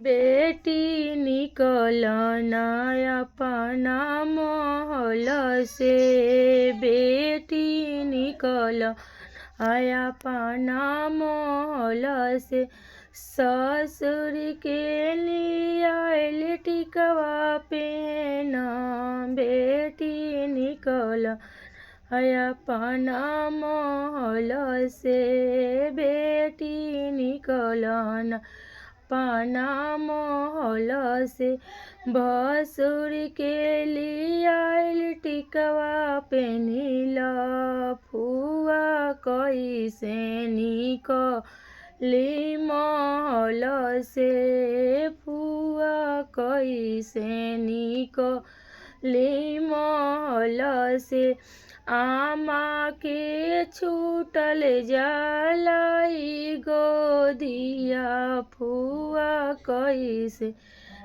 बेटी निकलना अपना महल से, बेटी निकल अपना महल से, ससुर के लिए टिकवा पेना, बेटी निकल अपना महल से, बेटी निकलना अपना महल से, भसुर के लिए टिकवा पेनिल, फुआ कैसे निकली महल से, फुआ कैसे निकली महल से, आमा के छूटल जलाई गोदिया, फुआ कैसे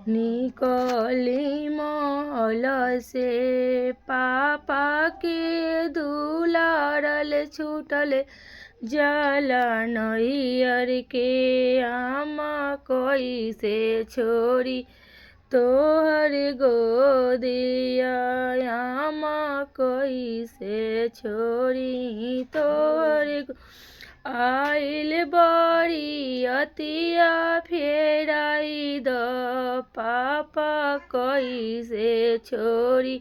निकली महल से, पापा के दुलारल छूटल जाला नैयर के, आमा कैसे छोड़ी तोहर गोदिया, आमा कैसे छोड़ी तोहर आइल बड़ी अतिया फेराई द, पापा कैसे छोड़ी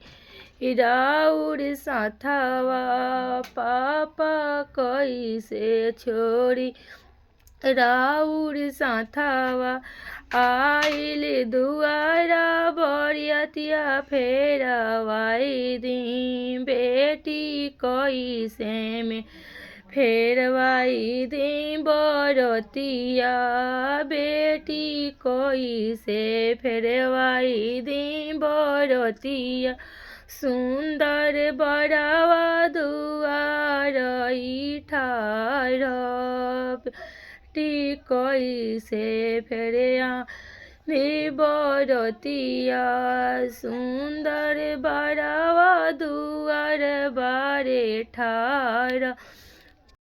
राउर साथवा, पापा कैसे छोड़ी राउर साथवा, आइल दुआरा बरियतिया फेरवाई दी, बेटी कैसे में फेरवाई दी बरतिया, बेटी कैसे फेरवाई दी बरतिया, सुंदर बड़वा दुआर ठाड़, बेटी कैसे फेरिया बरतिया, सुंदर बड़वा दुआर बारे ठाड़।